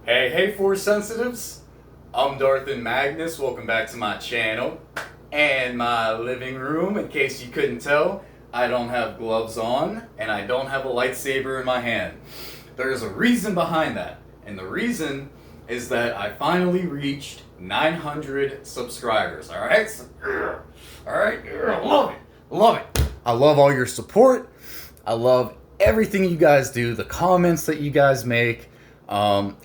Hey, Force Sensitives. I'm Darth and Magnus. Welcome back to my channel and my living room. In case you couldn't tell, I don't have gloves on and I don't have a lightsaber in my hand. There's a reason behind that, and the reason is that I finally reached 900 subscribers. Alright? Alright? I love it. Love it. I love all your support. I love everything you guys do, the comments that you guys make.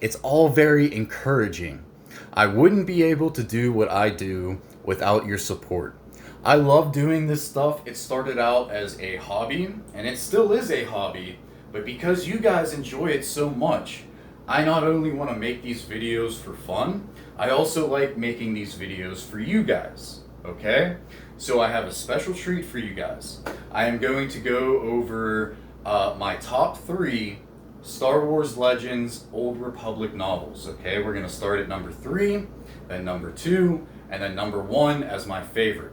It's all very encouraging. I wouldn't be able to do what I do without your support. I love doing this stuff. It started out as a hobby, and it still is a hobby, but because you guys enjoy it so much, I not only want to make these videos for fun, I also like making these videos for you guys, okay? So I have a special treat for you guys. I am going to go over my top 3 Star Wars Legends Old Republic novels, okay? We're going to start at number 3, then number 2, and then number 1 as my favorite,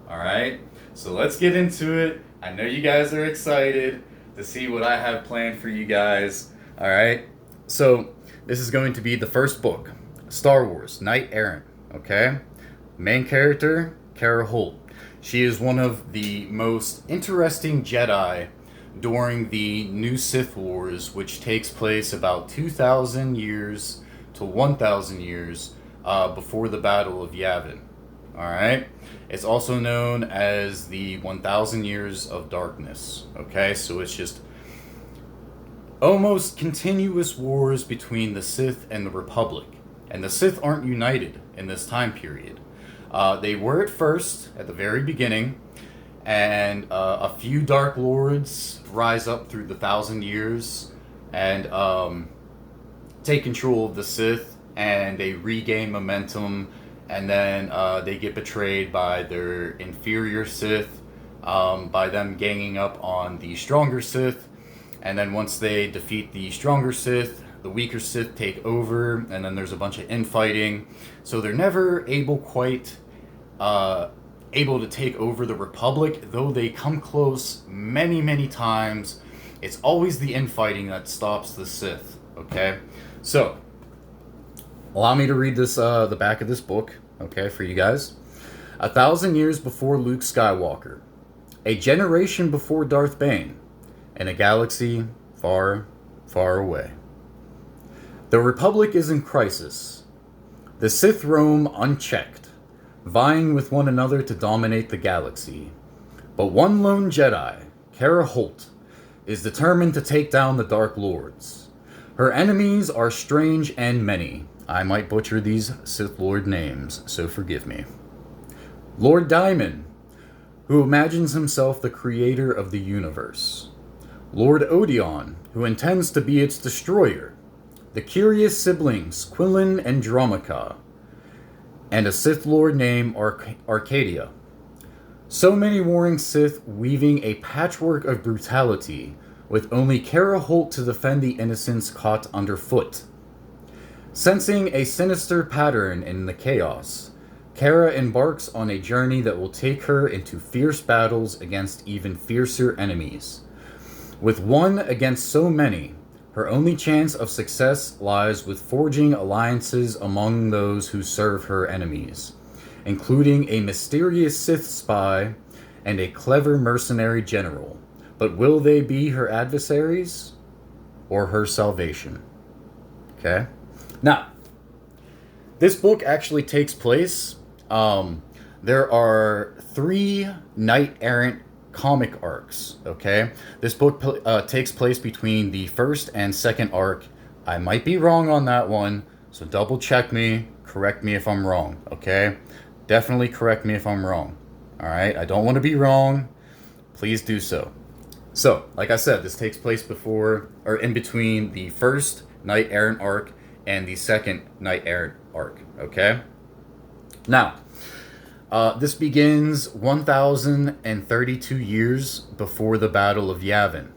alright? So let's get into it. I know you guys are excited to see what I have planned for you guys, alright? So this is going to be the first book, Star Wars Knight Errant, okay? Main character, Kara Holt. She is one of the most interesting Jedi during the New Sith Wars, which takes place about 2,000 years to 1,000 years before the Battle of Yavin. Alright? It's also known as the 1,000 Years of Darkness. Okay? So it's just almost continuous wars between the Sith and the Republic. And the Sith aren't united in this time period. They were at first, at the very beginning, and a few Dark Lords rise up through the 1,000 years and take control of the Sith, and they regain momentum, and then they get betrayed by their inferior Sith, by them ganging up on the stronger Sith, and then once they defeat the stronger Sith, the weaker Sith take over, and then there's a bunch of infighting, so they're never quite able to take over the Republic, though they come close many times. It's always the infighting that stops the Sith, okay? So, allow me to read this, the back of this book, okay, for you guys. 1,000 years before Luke Skywalker, a generation before Darth Bane, in a galaxy far, far away. The Republic is in crisis. The Sith roam unchecked, vying with one another to dominate the galaxy. But one lone Jedi, Kara Holt, is determined to take down the Dark Lords. Her enemies are strange and many. I might butcher these Sith Lord names, so forgive me. Lord Diamond, who imagines himself the creator of the universe. Lord Odeon, who intends to be its destroyer. The curious siblings Quillen and Dromica, and a Sith Lord named Arcadia. So many warring Sith weaving a patchwork of brutality, with only Kara Holt to defend the innocents caught underfoot. Sensing a sinister pattern in the chaos, Kara embarks on a journey that will take her into fierce battles against even fiercer enemies. With one against so many, her only chance of success lies with forging alliances among those who serve her enemies, including a mysterious Sith spy and a clever mercenary general. But will they be her adversaries or her salvation? Okay? Now, this book actually takes place, there are 3 Knight Errant comic arcs, okay? This book takes place between the first and second arc. I might be wrong on that one, so double check me, correct me if I'm wrong, okay? Definitely correct me if I'm wrong, alright? I don't want to be wrong. Please do so. So, like I said, this takes place before, or in between the first Knight Errant arc and the second Knight Errant arc, okay? Now, this begins 1,032 years before the Battle of Yavin,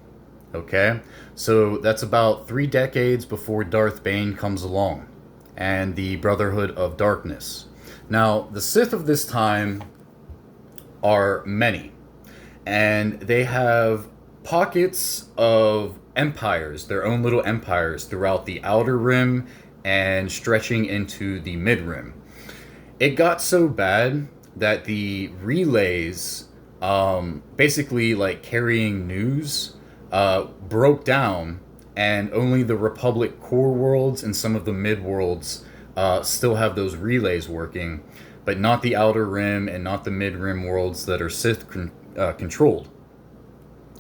okay? So that's about 3 decades before Darth Bane comes along, and the Brotherhood of Darkness. Now, the Sith of this time are many, and they have pockets of empires, their own little empires throughout the Outer Rim and stretching into the mid-rim. It got so bad that the relays, basically like carrying news, broke down, and only the Republic core worlds and some of the mid worlds still have those relays working, but not the Outer Rim and not the Mid Rim worlds that are Sith controlled,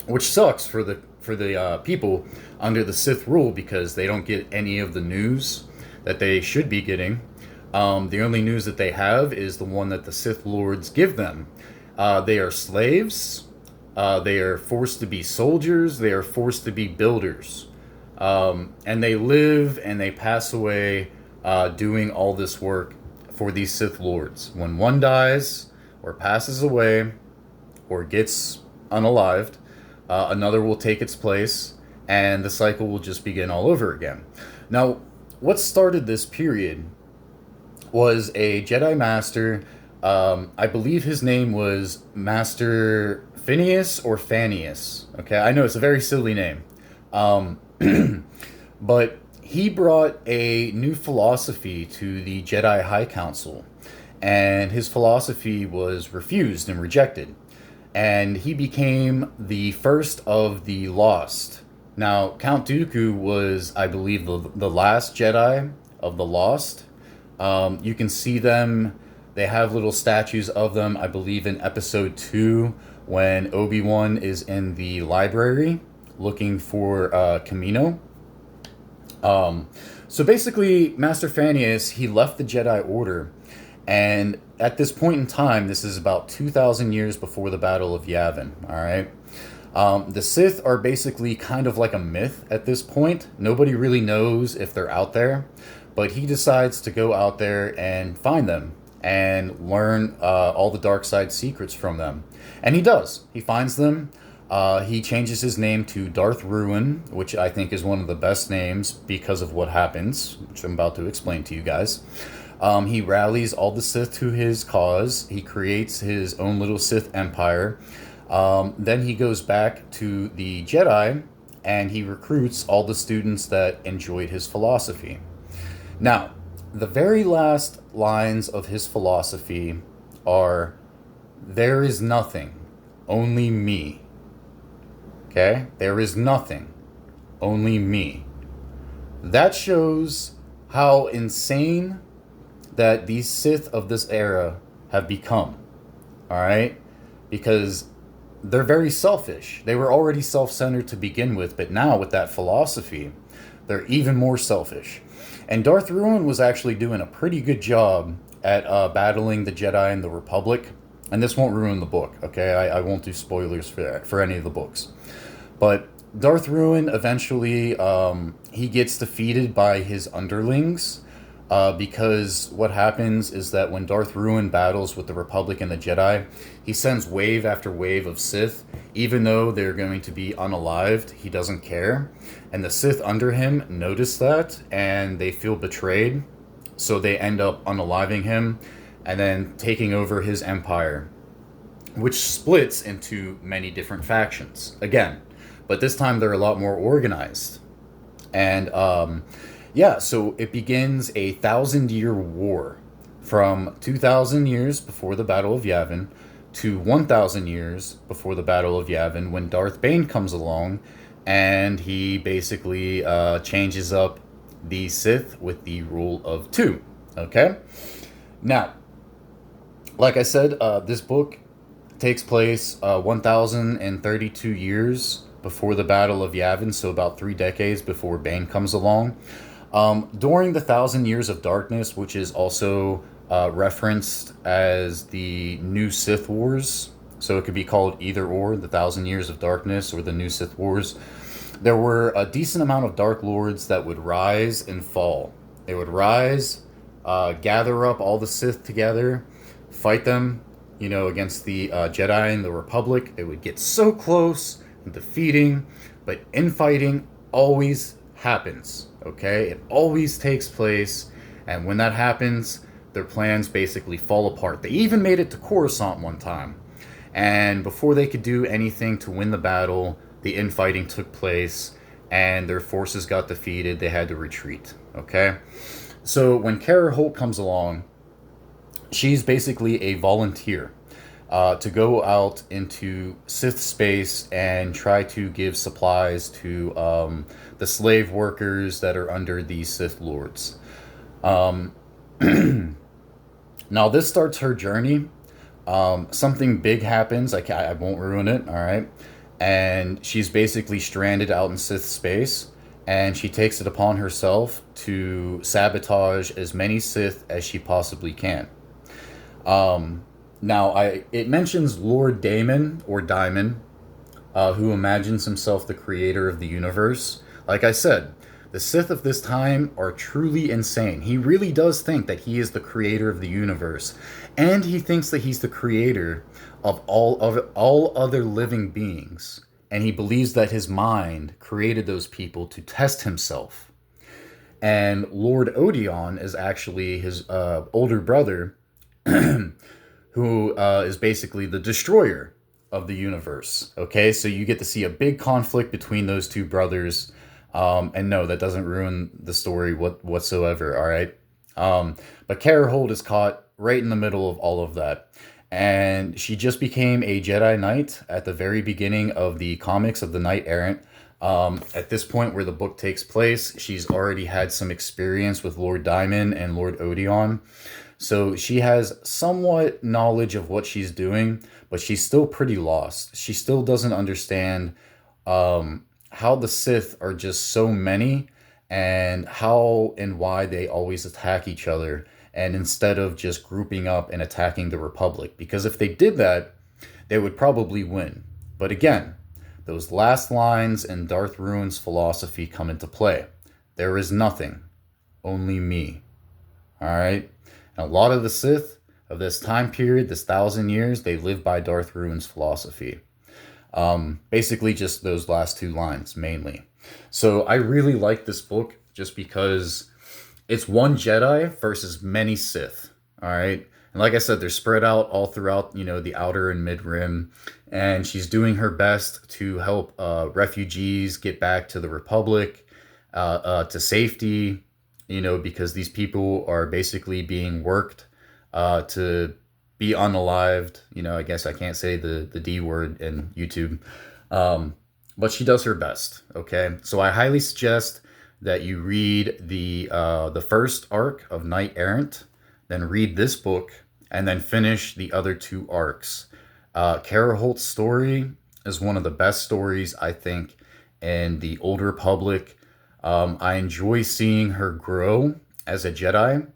which sucks for the people under the Sith rule because they don't get any of the news that they should be getting. The only news that they have is the one that the Sith Lords give them. They are slaves. They are forced to be soldiers. They are forced to be builders. And they live and they pass away doing all this work for these Sith Lords. When one dies or passes away or gets unalived, another will take its place, and the cycle will just begin all over again. Now, what started this period was a Jedi Master. I believe his name was Master Phineas or Fanius. Okay, I know it's a very silly name. But he brought a new philosophy to the Jedi High Council, and his philosophy was refused and rejected. And he became the first of the Lost. Now, Count Dooku was, I believe, the last Jedi of the Lost. You can see them. They have little statues of them, I believe, in Episode 2 when Obi-Wan is in the library looking for Kamino. So basically, Master Fanius, he left the Jedi Order, and at this point in time, this is about 2,000 years before the Battle of Yavin, alright? The Sith are basically kind of like a myth at this point. Nobody really knows if they're out there, but he decides to go out there and find them and learn all the dark side secrets from them. And he does. He finds them. He changes his name to Darth Ruin, which I think is one of the best names because of what happens, which I'm about to explain to you guys. He rallies all the Sith to his cause. He creates his own little Sith empire. Then he goes back to the Jedi and he recruits all the students that enjoyed his philosophy. Now, the very last lines of his philosophy are, "There is nothing, only me." Okay? There is nothing, only me. That shows how insane that these Sith of this era have become. Alright? Because they're very selfish. They were already self-centered to begin with, but now with that philosophy, they're even more selfish. And Darth Ruin was actually doing a pretty good job at battling the Jedi and the Republic. And this won't ruin the book, okay? I won't do spoilers for any of the books. But Darth Ruin eventually, he gets defeated by his underlings. Because what happens is that when Darth Ruin battles with the Republic and the Jedi, he sends wave after wave of Sith. Even though they're going to be unalived, he doesn't care. And the Sith under him notice that, and they feel betrayed. So they end up unaliving him, and then taking over his empire, which splits into many different factions. Again, but this time they're a lot more organized. And, yeah, so it begins a 1,000-year war from 2,000 years before the Battle of Yavin to 1,000 years before the Battle of Yavin when Darth Bane comes along and he basically changes up the Sith with the rule of 2. Okay? Now, like I said, this book takes place 1,032 years before the Battle of Yavin, so about 3 decades before Bane comes along. During the 1,000 Years of Darkness, which is also referenced as the New Sith Wars, so it could be called either or, the 1,000 Years of Darkness or the New Sith Wars, there were a decent amount of Dark Lords that would rise and fall. They would rise, gather up all the Sith together, fight them, against the Jedi and the Republic. They would get so close and defeating, but infighting always happens. Okay, it always takes place, and when that happens, their plans basically fall apart. They even made it to Coruscant one time, and before they could do anything to win the battle, the infighting took place, and their forces got defeated. They had to retreat. Okay, so when Kara Holt comes along, she's basically a volunteer to go out into Sith space and try to give supplies to the slave workers that are under the Sith Lords. Um, Now, this starts her journey. Something big happens. I won't ruin it, all right? And she's basically stranded out in Sith space, and she takes it upon herself to sabotage as many Sith as she possibly can. Now, it mentions Lord Damon, or Daimon, who imagines himself the creator of the universe. Like I said, the Sith of this time are truly insane. He really does think that he is the creator of the universe, and he thinks that he's the creator of all other living beings. And he believes that his mind created those people to test himself. And Lord Odeon is actually his older brother, who is basically the destroyer of the universe. Okay, so you get to see a big conflict between those two brothers. And no, that doesn't ruin the story whatsoever, all right? But Kara Holt is caught right in the middle of all of that. And she just became a Jedi Knight at the very beginning of the comics of the Knight Errant. At this point where the book takes place, she's already had some experience with Lord Daimon and Lord Odeon. So she has somewhat knowledge of what she's doing, but she's still pretty lost. She still doesn't understand how the Sith are just so many, and how and why they always attack each other, and instead of just grouping up and attacking the Republic. Because if they did that, they would probably win. But again, those last lines in Darth Ruin's philosophy come into play. There is nothing, only me. Alright? And a lot of the Sith of this time period, this 1,000 years, they live by Darth Ruin's philosophy. Basically just those last two lines mainly. So I really like this book just because it's one Jedi versus many Sith. All right. And like I said, they're spread out all throughout, the outer and mid rim. And she's doing her best to help refugees get back to the Republic, to safety, because these people are basically being worked to be unalived. I guess I can't say the D word in YouTube. But she does her best. Okay. So I highly suggest that you read the first arc of Knight Errant, then read this book, and then finish the other two arcs. Kara Holt's story is one of the best stories, I think, in the Old Republic. I enjoy seeing her grow as a Jedi.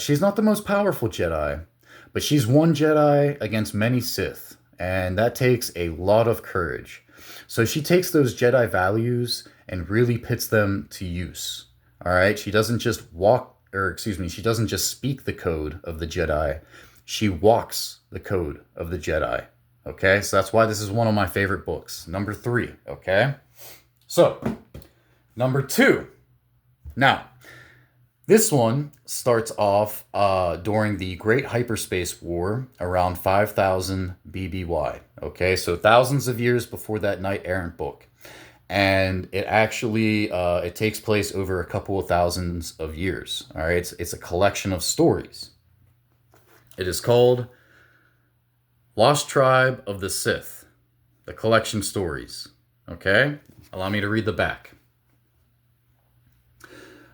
She's not the most powerful Jedi, but she's one Jedi against many Sith, and that takes a lot of courage. So she takes those Jedi values and really puts them to use. All right, she doesn't just she doesn't just speak the code of the Jedi. She walks the code of the Jedi. Okay, so that's why this is one of my favorite books. Number 3, okay? So, number 2. Now, this one starts off during the Great Hyperspace War around 5000 BBY. Okay, so thousands of years before that Knight Errant book. And it actually, it takes place over a couple of thousands of years. All right, it's a collection of stories. It is called Lost Tribe of the Sith, the collection stories. Okay, allow me to read the back.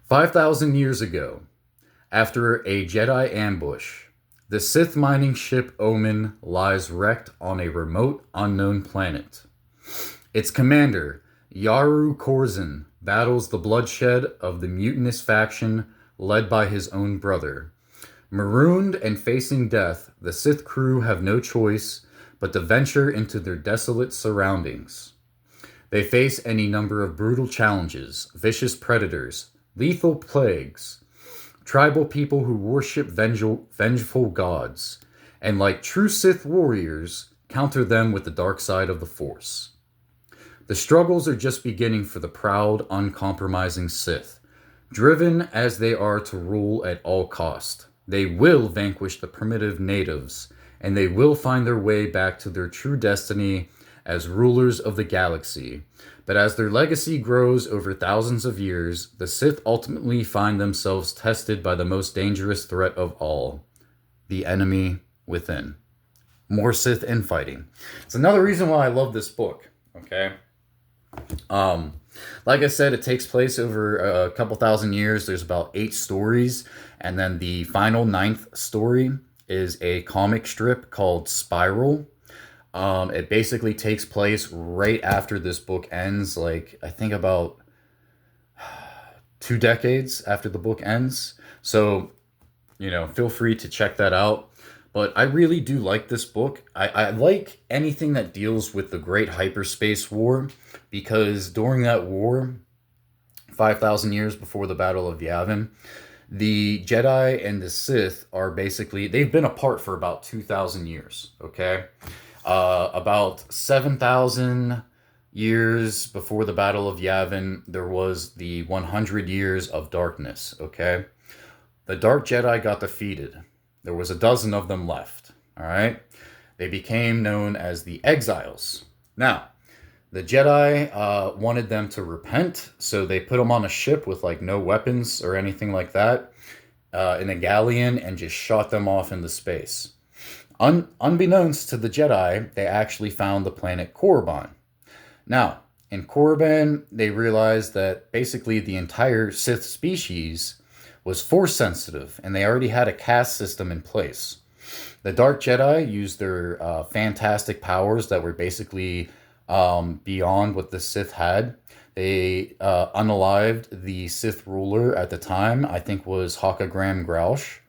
5,000 years ago, after a Jedi ambush, the Sith mining ship Omen lies wrecked on a remote, unknown planet. Its commander, Yaru Corzin, battles the bloodshed of the mutinous faction led by his own brother. Marooned and facing death, the Sith crew have no choice but to venture into their desolate surroundings. They face any number of brutal challenges, vicious predators, lethal plagues, tribal people who worship vengeful gods, and like true Sith warriors, counter them with the dark side of the Force. The struggles are just beginning for the proud, uncompromising Sith. Driven as they are to rule at all cost, they will vanquish the primitive natives, and they will find their way back to their true destiny as rulers of the galaxy, But as their legacy grows over thousands of years, the Sith ultimately find themselves tested by the most dangerous threat of all, the enemy within. More Sith infighting. It's another reason why I love this book. Okay. Like I said, it takes place over a couple thousand years. There's about 8 stories, and then the final 9th story is a comic strip called Spiral. It basically takes place right after this book ends, like I think about 2 decades after the book ends. So, feel free to check that out. But I really do like this book. I like anything that deals with the Great Hyperspace War, because during that war, 5,000 years before the Battle of Yavin, the Jedi and the Sith are basically, they've been apart for about 2,000 years, okay? About 7,000 years before the Battle of Yavin, there was the 100 years of darkness, okay? The Dark Jedi got defeated. There was a dozen of them left, all right? They became known as the Exiles. Now, the Jedi wanted them to repent, so they put them on a ship with like no weapons or anything like that, in a galleon, and just shot them off into space. Unbeknownst to the Jedi, they actually found the planet Korriban. Now, in Korriban, they realized that basically the entire Sith species was force sensitive, and they already had a caste system in place. The Dark Jedi used their fantastic powers that were basically beyond what the Sith had. They unalived the Sith ruler at the time, I think was Hakagram Grouch.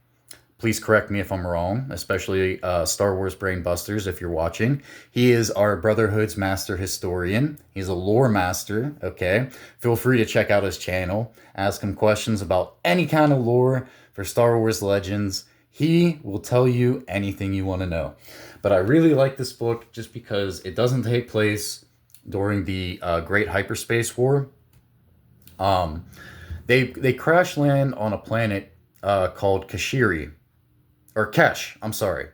Please correct me if I'm wrong, especially Star Wars Brain Busters if you're watching. He is our Brotherhood's master historian. He's a lore master, okay? Feel free to check out his channel. Ask him questions about any kind of lore for Star Wars Legends. He will tell you anything you want to know. But I really like this book just because it doesn't take place during the Great Hyperspace War. They crash land on a planet called Kashiri. Or Kesh, I'm sorry.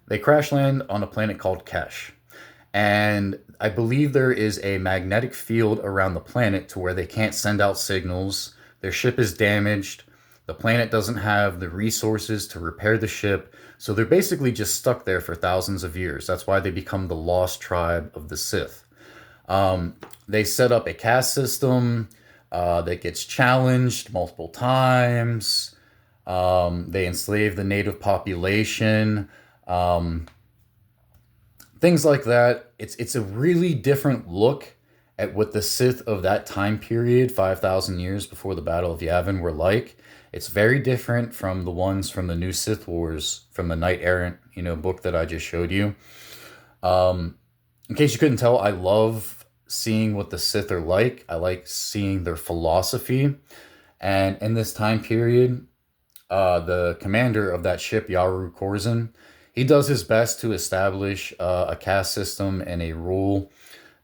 They crash land on a planet called Kesh. And I believe there is a magnetic field around the planet to where they can't send out signals. Their ship is damaged. The planet doesn't have the resources to repair the ship. So they're basically just stuck there for thousands of years. That's why they become the lost tribe of the Sith. They set up a caste system that gets challenged multiple times. They enslave the native population, things like that. It's a really different look at what the Sith of that time period, 5,000 years before the Battle of Yavin, were like. It's very different from the ones from the new Sith Wars, from the Knight Errant, book that I just showed you. In case you couldn't tell, I love seeing what the Sith are like. I like seeing their philosophy. And in this time period, the commander of that ship, Yaru Corzin, he does his best to establish a caste system and a rule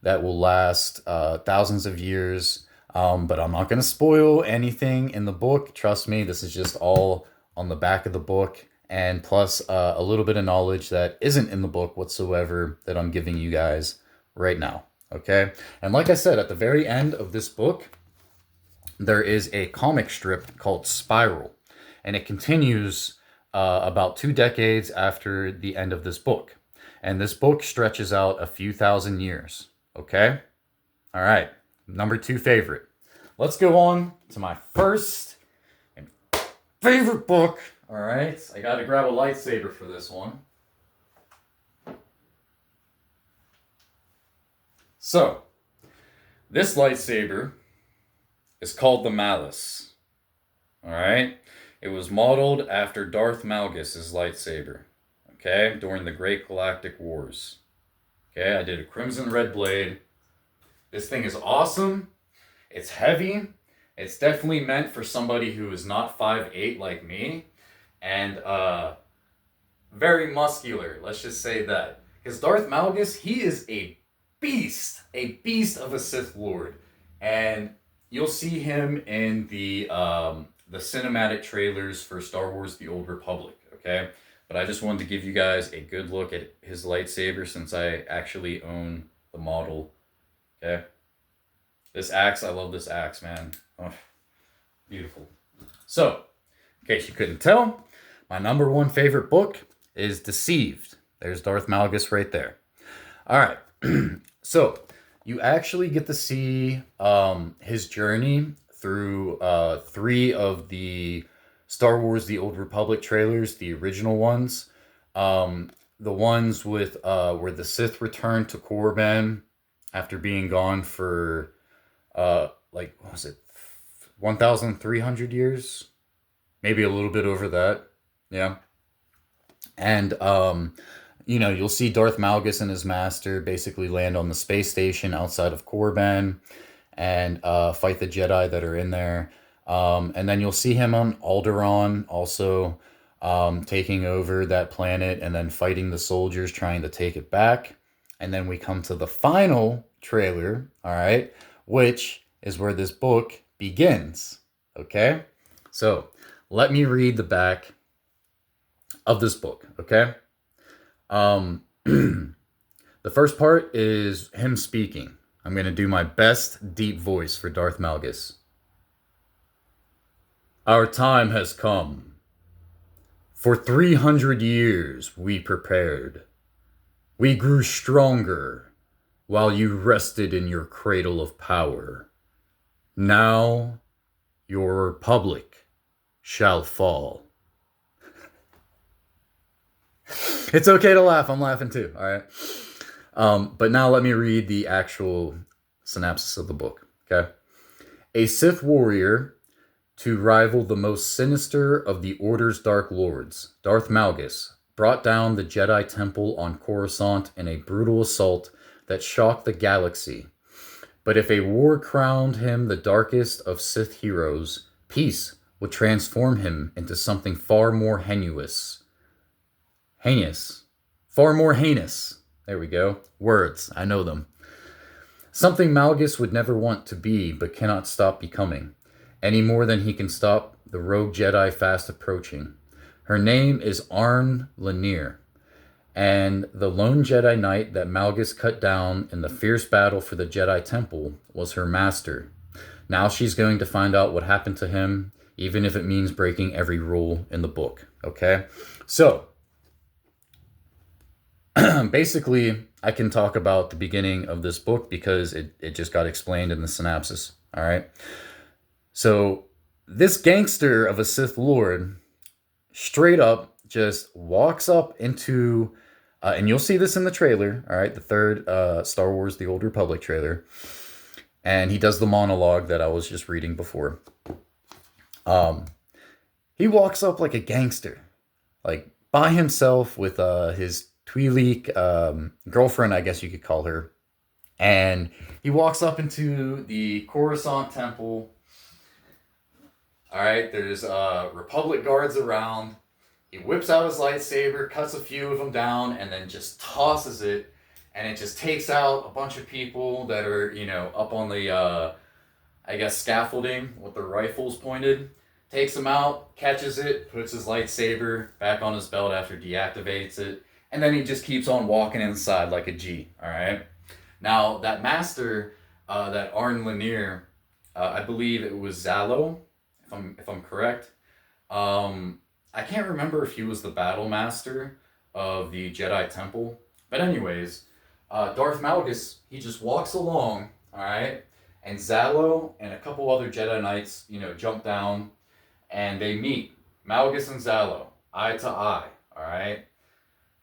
that will last thousands of years. But I'm not going to spoil anything in the book. Trust me, this is just all on the back of the book. And plus a little bit of knowledge that isn't in the book whatsoever that I'm giving you guys right now. Okay? And like I said, at the very end of this book, there is a comic strip called Spiral. And it continues about 2 decades after the end of this book. And this book stretches out a few thousand years. Okay? All right. Number 2 favorite. Let's go on to my first and favorite book. All right. I got to grab a lightsaber for this one. So, this lightsaber is called the Malice. All right? It was modeled after Darth Malgus' lightsaber, okay, during the Great Galactic Wars. Okay, I did a crimson red blade. This thing is awesome. It's heavy. It's definitely meant for somebody who is not 5'8" like me, and very muscular, let's just say that. Because Darth Malgus, he is a beast of a Sith Lord. And you'll see him in the cinematic trailers for Star Wars The Old Republic, okay? But I just wanted to give you guys a good look at his lightsaber since I actually own the model, okay? This axe, I love this axe, man. Oh, beautiful. So, in case you couldn't tell, my number one favorite book is Deceived. There's Darth Malgus right there. All right. So, you actually get to see his journey through three of the Star Wars The Old Republic trailers, the original ones. The ones with where the Sith returned to Korriban after being gone for like, what was it, 1,300 years? Maybe a little bit over that. Yeah. And you'll see Darth Malgus and his master basically land on the space station outside of Korriban and fight the Jedi that are in there. And then you'll see him on Alderaan also taking over that planet and then fighting the soldiers trying to take it back. And then we come to the final trailer, all right, which is where this book begins. Okay? So let me read the back of this book, okay? The first part is him speaking. I'm going to do my best deep voice for Darth Malgus. Our time has come. For 300 years we prepared. We grew stronger while you rested in your cradle of power. Now your republic shall fall. It's okay to laugh. I'm laughing too. All right. But now let me read the actual synopsis of the book. Okay. A Sith warrior to rival the most sinister of the Order's Dark Lords, Darth Malgus, brought down the Jedi Temple on Coruscant in a brutal assault that shocked the galaxy. But if a war crowned him the darkest of Sith heroes, peace would transform him into something far more heinous. Far more heinous. There we go. Words. I know them. Something Malgus would never want to be, but cannot stop becoming, any more than he can stop the rogue Jedi fast approaching. Her name is Arn Lanier, and the lone Jedi Knight that Malgus cut down in the fierce battle for the Jedi Temple was her master. Now she's going to find out what happened to him, even if it means breaking every rule in the book. Okay? So, basically, I can talk about the beginning of this book because it just got explained in the synopsis. All right. So this gangster of a Sith Lord straight up just walks up into, and you'll see this in the trailer. All right. The third Star Wars The Old Republic trailer. And he does the monologue that I was just reading before. He walks up like a gangster, like by himself with his Twi'lek girlfriend, I guess you could call her. And he walks up into the Coruscant Temple. All right, there's Republic guards around. He whips out his lightsaber, cuts a few of them down, and then just tosses it. And it just takes out a bunch of people that are, up on the, scaffolding with their rifles pointed. Takes them out, catches it, puts his lightsaber back on his belt after deactivates it. And then he just keeps on walking inside like a G, all right? Now, that master, that Arn Lanier, I believe it was Zalo, if I'm correct. I can't remember if he was the battle master of the Jedi Temple. But anyways, Darth Malgus, he just walks along, all right? And Zalo and a couple other Jedi Knights, jump down, and they meet Malgus and Zalo, eye to eye, all right?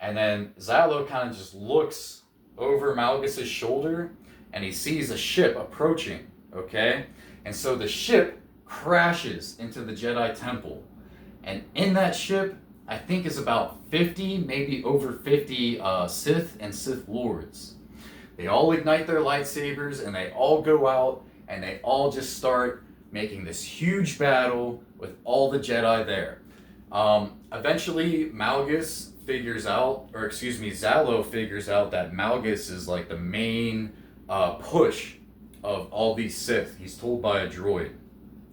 And then Zalo kind of just looks over Malgus's shoulder and he sees a ship approaching, okay? And so the ship crashes into the Jedi Temple. And in that ship, I think is about 50, maybe over 50 Sith and Sith Lords. They all ignite their lightsabers and they all go out and they all just start making this huge battle with all the Jedi there. Eventually, Zalo figures out that Malgus is like the main push of all these Sith. He's told by a droid.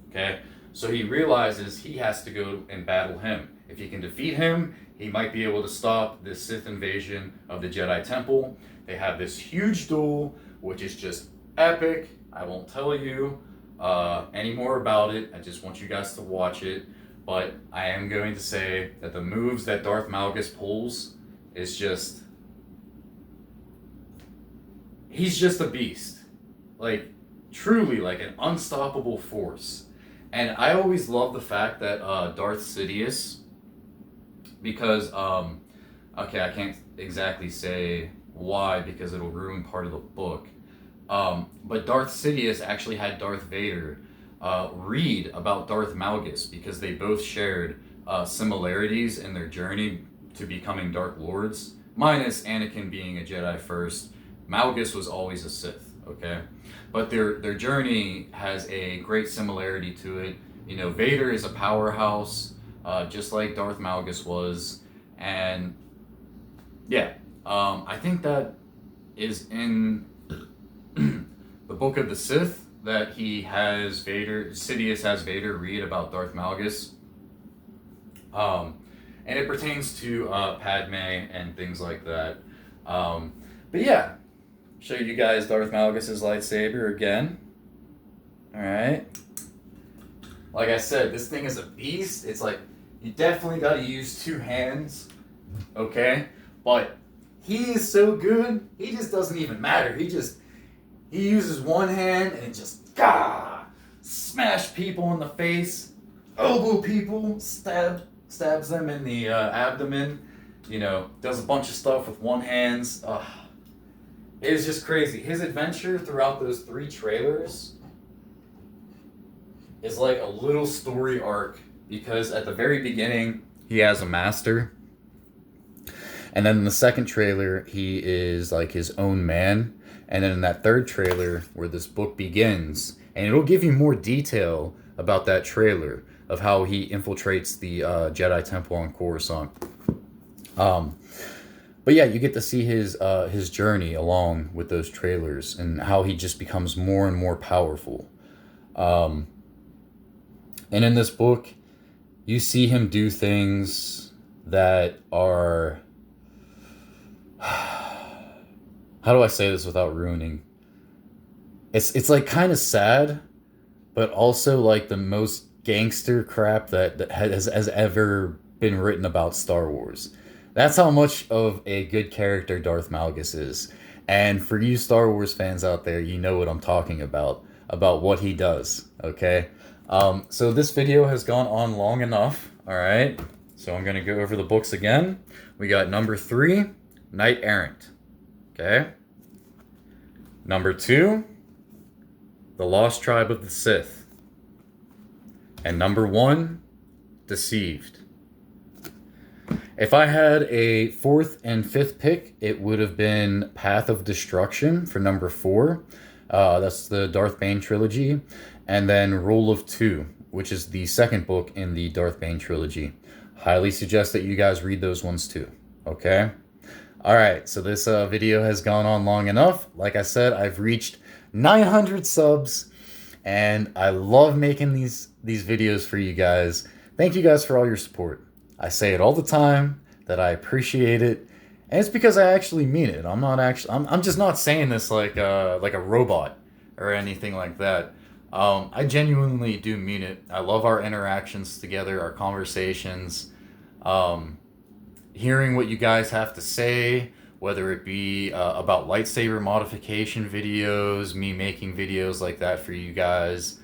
Okay? So he realizes he has to go and battle him. If he can defeat him, he might be able to stop this Sith invasion of the Jedi Temple. They have this huge duel, which is just epic. I won't tell you any more about it. I just want you guys to watch it. But I am going to say that the moves that Darth Malgus pulls is just... he's just a beast. Like, truly, like an unstoppable force. And I always love the fact that Darth Sidious, because, okay, I can't exactly say why because it'll ruin part of the book. But Darth Sidious actually had Darth Vader read about Darth Malgus because they both shared similarities in their journey to becoming Dark Lords, minus Anakin being a Jedi first. Malgus was always a Sith, okay? But their journey has a great similarity to it. You know, Vader is a powerhouse, just like Darth Malgus was. And yeah, I think that is in the Book of the Sith that Sidious has Vader read about Darth Malgus. And it pertains to Padme and things like that. But yeah, show you guys Darth Malgus' lightsaber again. Alright. Like I said, this thing is a beast. It's like, you definitely got to use two hands. Okay? But he is so good, he just doesn't even matter. He uses one hand and just smash people in the face, elbow people, stabs them in the abdomen, you know, does a bunch of stuff with one hand. It is just crazy. His adventure throughout those 3 trailers is like a little story arc, because at the very beginning he has a master, and then in the second trailer he is like his own man, and then in that third trailer where this book begins, and it'll give you more detail about that trailer of how he infiltrates the Jedi Temple on Coruscant. But yeah, you get to see his journey along with those trailers and how he just becomes more and more powerful. And in this book, you see him do things that are... how do I say this without ruining? It's like kind of sad, but also like the most gangster crap that has ever been written about Star Wars. That's how much of a good character Darth Malgus is. And for you Star Wars fans out there, you know what I'm talking about what he does, okay? So this video has gone on long enough, all right? So I'm going to go over the books again. We got number 3, Knight Errant, okay? Number 2, The Lost Tribe of the Sith. And number 1, Deceived. If I had a 4th and 5th pick, it would have been Path of Destruction for number 4. That's the Darth Bane trilogy. And then Rule of 2, which is the second book in the Darth Bane trilogy. Highly suggest that you guys read those ones too, okay? Alright, so this video has gone on long enough. Like I said, I've reached 900 subs, and I love making these videos for you guys. Thank you guys for all your support. I say it all the time that I appreciate it, and it's because I actually mean it. I'm just not saying this like a robot or anything like that. I genuinely do mean it. I love our interactions together, our conversations, hearing what you guys have to say, whether it be about lightsaber modification videos, me making videos like that for you guys,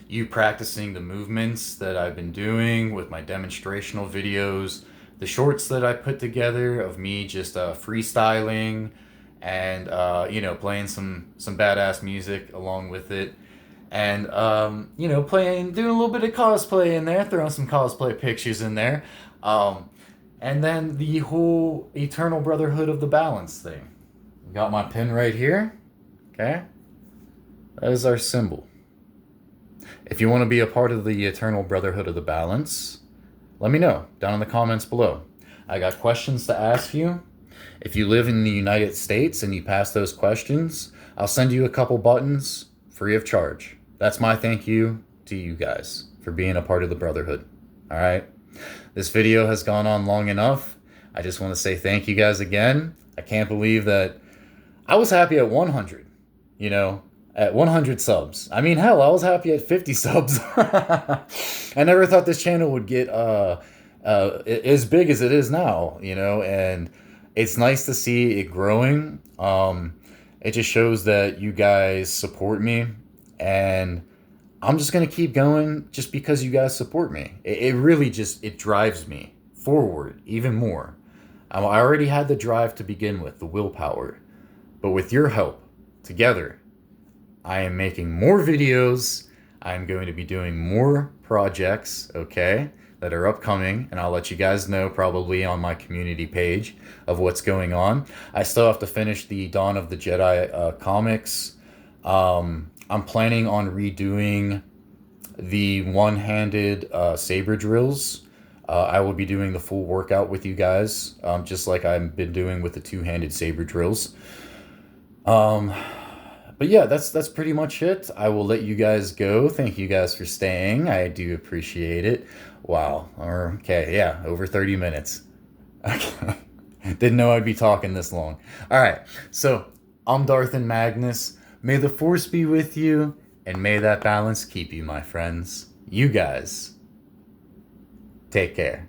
you practicing the movements that I've been doing with my demonstrational videos, the shorts that I put together of me just freestyling and you know, playing some badass music along with it, and you know, doing a little bit of cosplay in there, throwing some cosplay pictures in there, and then the whole Eternal Brotherhood of the Balance thing. Got my pin right here, okay? That is our symbol. If you want to be a part of the Eternal Brotherhood of the Balance, let me know down in the comments below. I got questions to ask you. If you live in the United States and you pass those questions, I'll send you a couple buttons free of charge. That's my thank you to you guys for being a part of the Brotherhood. All right? This video has gone on long enough. I just want to say thank you guys again. I can't believe that I was happy at 100. You know, at 100 subs. I mean, hell, I was happy at 50 subs. I never thought this channel would get as big as it is now, you know, and it's nice to see it growing. It just shows that you guys support me, and I'm just gonna keep going just because you guys support me. It really just it drives me forward even more. I already had the drive to begin with, the willpower, but with your help, together, I am making more videos. I'm going to be doing more projects, okay, that are upcoming, and I'll let you guys know probably on my community page of what's going on. I still have to finish the Dawn of the Jedi comics. I'm planning on redoing the one-handed saber drills. I will be doing the full workout with you guys, just like I've been doing with the two-handed saber drills. But yeah, that's pretty much it. I will let you guys go. Thank you guys for staying. I do appreciate it. Wow. Okay, yeah, over 30 minutes. Okay. Didn't know I'd be talking this long. All right. So, I'm Darth and Magnus. May the Force be with you, and may that balance keep you, my friends. You guys, take care.